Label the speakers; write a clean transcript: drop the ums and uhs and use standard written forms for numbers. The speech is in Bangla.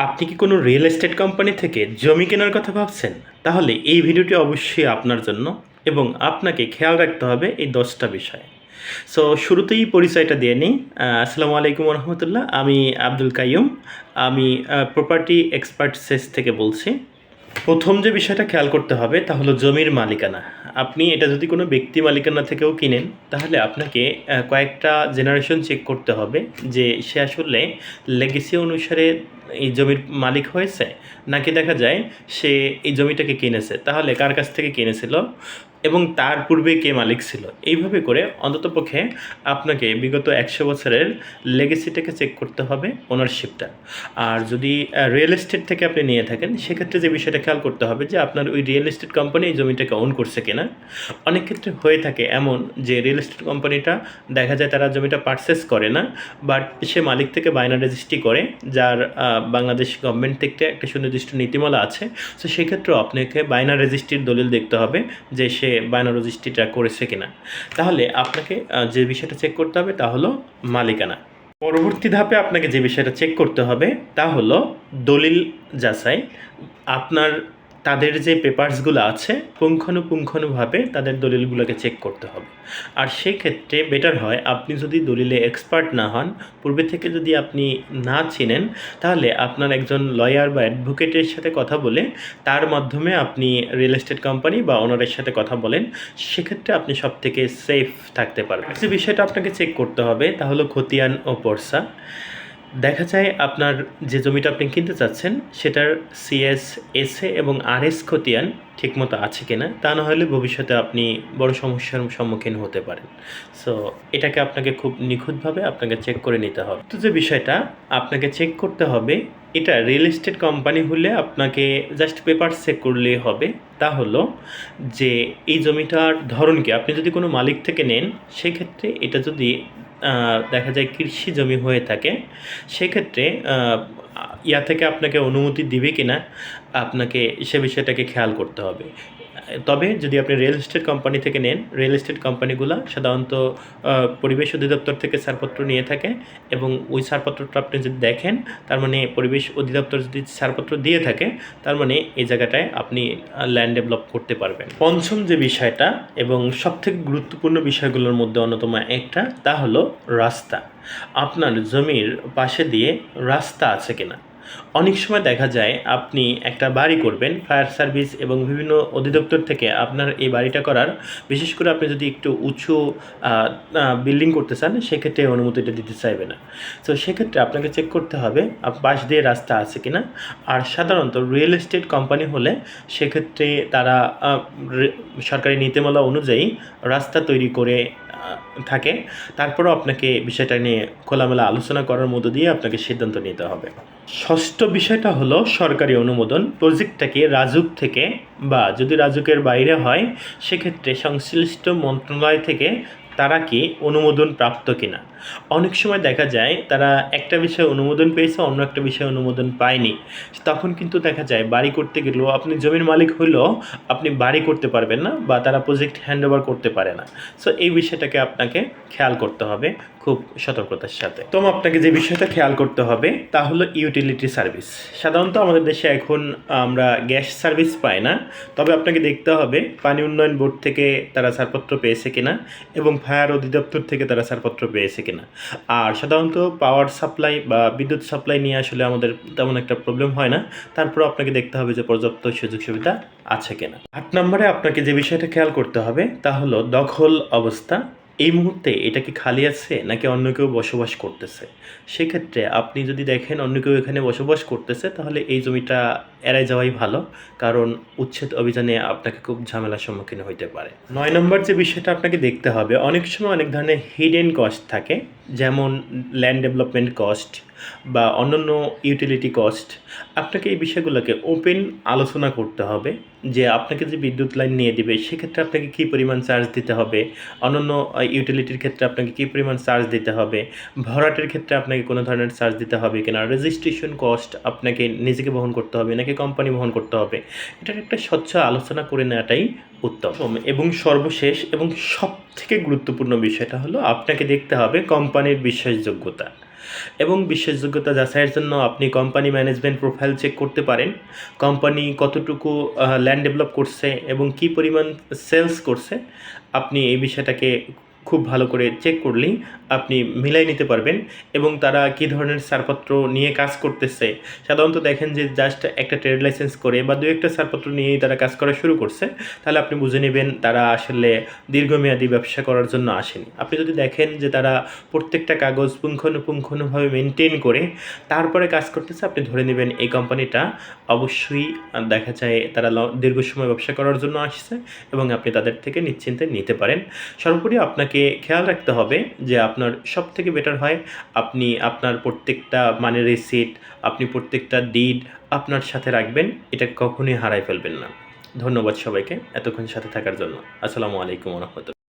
Speaker 1: আপনি কি কোনো রিয়েল এস্টেট কোম্পানি থেকে জমি কেনার কথা ভাবছেন? তাহলে এই ভিডিওটি অবশ্যই আপনার জন্য এবং আপনাকে খেয়াল রাখতে হবে এই 10টা বিষয়। সো শুরুতেই পরিচয়টা দিয়ে নিই। আসসালামু আলাইকুম রহমতুল্লাহ। আমি আব্দুল কাইয়ুম। আমি প্রপার্টি এক্সপার্ট সেস থেকে বলছি। প্রথম যে বিষয়টা খেয়াল করতে হবে তা হলো জমির মালিকানা। আপনি এটা যদি কোনো ব্যক্তি মালিকানা থেকেও কিনেন তাহলে আপনাকে কয়েকটা জেনারেশন চেক করতে হবে যে সে আসলে লেগেসি অনুসারে এই জমির মালিক হয়েছে, নাকি দেখা যায় সে এই জমিটাকে কিনেছে, তাহলে কার কাছ থেকে কিনেছিল এবং তার পূর্বে কে মালিক ছিল। এইভাবে করে অন্ততপক্ষে আপনাকে বিগত 100 বছরের লেগেসিটাকে চেক করতে হবে, ওনারশিপটা। আর যদি রিয়েল এস্টেট থেকে আপনি নিয়ে থাকেন সেক্ষেত্রে যে বিষয়টা খেয়াল করতে হবে যে আপনার ওই রিয়েল এস্টেট কোম্পানি এই জমিটাকে ওন করছে কিনা। অনেক ক্ষেত্রে হয়ে থাকে এমন যে রিয়েল এস্টেট কোম্পানিটা দেখা যায় তারা জমিটা পারচেস করে না, বাট সে মালিক থেকে বায়না রেজিস্ট্রি করে, যার বাংলাদেশ গভর্নমেন্ট থেকে একটা সুনির্দিষ্ট নীতিমালা আছে। তো সেক্ষেত্রেও আপনাকে বায়না রেজিস্ট্রির দলিল দেখতে হবে যে সে বায়না রেজিস্ট্রিটা করেছে কিনা। তাহলে আপনাকে যে বিষয়টা চেক করতে হবে তা হলো মালিকানা। পরবর্তী ধাপে আপনাকে যে বিষয়টা চেক করতে হবে তা হলো দলিল যাচাই। আপনার তাদের যে পেপারসগুলো আছে পুঙ্খানুপুঙ্খানুভাবে তাদের দলিলগুলোকে চেক করতে হবে। আর সেক্ষেত্রে বেটার হয় আপনি যদি দলিলে এক্সপার্ট না হন, পূর্বে থেকে যদি আপনি না চিনেন, তাহলে আপনার একজন লয়ার বা অ্যাডভোকেটের সাথে কথা বলে তার মাধ্যমে আপনি রিয়েল এস্টেট কোম্পানি বা ওনারের সাথে কথা বলেন। সেক্ষেত্রে আপনি সব থেকে সেফ থাকতে পারবেন। যে বিষয়টা আপনাকে চেক করতে হবে তা হলো খতিয়ান ও পর্সা। দেখা যায় আপনার যে জমিটা আপনি কিনতে চাচ্ছেন সেটার সিএস, এসএ এবং আরএস খতিয়ান ঠিকমতো আছে কিনা, তা না হলে ভবিষ্যতে আপনি বড় সমস্যার সম্মুখীন হতে পারেন। সো এটাকে আপনাকে খুব নিখুঁতভাবে আপনাকে চেক করে নিতে হবে। তো যে বিষয়টা আপনাকে চেক করতে হবে, এটা রিয়েল এস্টেট কোম্পানি হলে আপনাকে জাস্ট পেপার চেক করলেই হবে। তা হলো যে এই জমিটার ধরন কি। আপনি যদি কোনো মালিক থেকে নেন সেক্ষেত্রে এটা যদি দেখা যায় কৃষি জমি হয়ে থাকে, সেক্ষেত্রে ইয়া থেকে আপনাকে অনুমতি দিবে কি না আপনাকে সে বিষয়টাকে খেয়াল করতে হবে। তবে যদি আপনি রিয়েল এস্টেট কোম্পানি থেকে নেন, রিয়েল এস্টেট কোম্পানিগুলো সাধারণত পরিবেশ অধিদপ্তর থেকে ছাড়পত্র নিয়ে থাকে এবং ওই ছাড়পত্রটা আপনি যদি দেখেন, তার মানে পরিবেশ অধিদপ্তর যদি ছাড়পত্র দিয়ে থাকে তার মানে এই জায়গাটায় আপনি ল্যান্ড ডেভেলপ করতে পারবেন। পঞ্চম যে বিষয়টা এবং সবথেকে গুরুত্বপূর্ণ বিষয়গুলোর মধ্যে অন্যতম একটা তা হলো রাস্তা। আপনার জমির পাশে দিয়ে রাস্তা আছে কিনা। অনেক সময় দেখা যায় আপনি একটা বাড়ি করবেন, ফায়ার সার্ভিস এবং বিভিন্ন অধিদপ্তর থেকে আপনার এই বাড়িটা করার, বিশেষ করে আপনি যদি একটু উঁচু বিল্ডিং করতে চান সেক্ষেত্রে অনুমতিটা দিতে চাইবে না। তো সেক্ষেত্রে আপনাকে চেক করতে হবে পাশ দিয়ে রাস্তা আছে কিনা। আর সাধারণত রিয়েল এস্টেট কোম্পানি হলে সেক্ষেত্রে তারা সরকারি নীতিমালা অনুযায়ী রাস্তা তৈরি করে থাকে। তারপরেও আপনাকে বিষয়টা নিয়ে খোলামেলা আলোচনা করার মধ্য দিয়ে আপনাকে সিদ্ধান্ত নিতে হবে। ষষ্ঠ বিষয়টা হলো সরকারি অনুমোদন। প্রজেক্টটাকে রাজুক থেকে বা যদি রাজুকের বাইরে হয় সেক্ষেত্রে সংশ্লিষ্ট মন্ত্রণালয় থেকে তারা কি অনুমোদন প্রাপ্ত কিনা। অনেক সময় দেখা যায় তারা একটা বিষয়ে অনুমোদন পেয়েছে, অন্য একটা বিষয়ে অনুমোদন পায়নি। তখন কিন্তু দেখা যায় বাড়ি করতে গেলেও আপনি জমির মালিক হলেও আপনি বাড়ি করতে পারবেন না বা তারা প্রজেক্ট হ্যান্ড ওভার করতে পারে না। সো এই বিষয়টাকে আপনাকে খেয়াল করতে হবে খুব সতর্কতার সাথে। তো আপনাকে যে বিষয়টা খেয়াল করতে হবে তা হলো ইউটিলিটি সার্ভিস। সাধারণত আমাদের দেশে এখন আমরা গ্যাস সার্ভিস পাই না, তবে আপনাকে দেখতে হবে পানি উন্নয়ন বোর্ড থেকে তারা ছাড়পত্র পেয়েছে কিনা এবং ফায়ার অধিদপ্তর থেকে তারা ছাড়পত্র পেয়েছে কিনা। আর সাধারণত পাওয়ার সাপ্লাই বা বিদ্যুৎ সাপ্লাই নিয়ে আসলে আমাদের তেমন একটা প্রবলেম হয় না। তারপর আপনাকে দেখতে হবে যে পর্যাপ্ত সুযোগ সুবিধা আছে কিনা। 8 নম্বরে আপনাকে যে বিষয়টা খেয়াল করতে হবে তা হলো দখল অবস্থা। এই মুহূর্তে এটা কি খালি আছে নাকি অন্য কেউ বসবাস করতেছে। সেক্ষেত্রে আপনি যদি দেখেন অন্য কেউ এখানে বসবাস করতেছে তাহলে এই জমিটা এড়াই যাওয়াই ভালো, কারণ উচ্ছেদ অভিযানে আপনাকে খুব ঝামেলার সম্মুখীন হইতে পারে। 9 নম্বর যে বিষয়টা আপনাকে দেখতে হবে, অনেক সময় অনেক ধরনের হিডেন কস্ট থাকে, যেমন ল্যান্ড ডেভেলপমেন্ট কস্ট বা অন্যান্য ইউটিলিটি কস্ট। আপনাকে এই বিষয়গুলোকে ওপেন আলোচনা করতে হবে যে আপনাকে যে বিদ্যুৎ লাইন নিয়ে দিবে সেক্ষেত্রে আপনাকে কী পরিমাণ চার্জ দিতে হবে, অন্যান্য ইউটিলিটির ক্ষেত্রে আপনাকে কী পরিমাণ চার্জ দিতে হবে, ভরাটের ক্ষেত্রে আপনাকে কোনো ধরনের চার্জ দিতে হবে কিনা, রেজিস্ট্রেশন কস্ট আপনাকে নিজেকে বহন করতে হবে নাকি কোম্পানি বহন করতে হবে। এটার একটা স্বচ্ছ আলোচনা করে নেওয়াটাই উত্তম। এবং সর্বশেষ এবং সবথেকে গুরুত্বপূর্ণ বিষয়টা হলো আপনাকে দেখতে হবে কোম্পানির বিশ্বাসযোগ্যতা। এবং বিশ্বাসযোগ্যতা যাচাইয়ের জন্য আপনি কোম্পানি ম্যানেজমেন্ট প্রোফাইল চেক করতে পারেন। কোম্পানি কতটুকু ল্যান্ড ডেভেলপ করছে এবং কী পরিমাণ সেলস করছে, আপনি এই বিষয়টাকে খুব ভালো করে চেক করলেই আপনি মিলাই নিতে পারবেন। এবং তারা কী ধরনের ছাড়পত্র নিয়ে কাজ করতেছে, সাধারণত দেখেন যে জাস্ট একটা ট্রেড লাইসেন্স করে বা দু একটা ছাড়পত্র নিয়েই তারা কাজ করা শুরু করছে, তাহলে আপনি বুঝে নেবেন তারা আসলে দীর্ঘমেয়াদী ব্যবসা করার জন্য আসেনি। আপনি যদি দেখেন যে তারা প্রত্যেকটা কাগজ পুঙ্খানুপুঙ্খভাবে মেনটেন করে তারপরে কাজ করতেছে, আপনি ধরে নেবেন এই কোম্পানিটা অবশ্যই দেখা যায় তারা দীর্ঘ সময় ব্যবসা করার জন্য আসছে এবং আপনি তাদের থেকে নিশ্চিন্তে নিতে পারেন। সর্বোপরি আপনাকে খেয়াল রাখতে হবে যে আপনার সবথেকে বেটার হয় আপনি আপনার প্রত্যেকটা মানে রিসিট, আপনি প্রত্যেকটা ডিড আপনার সাথে রাখবেন, এটা কখনোই হারায় ফেলবেন না। ধন্যবাদ সবাইকে এতক্ষণ সাথে থাকার জন্য। আসসালামু আলাইকুম ওয়া রাহমাতুল্লাহ।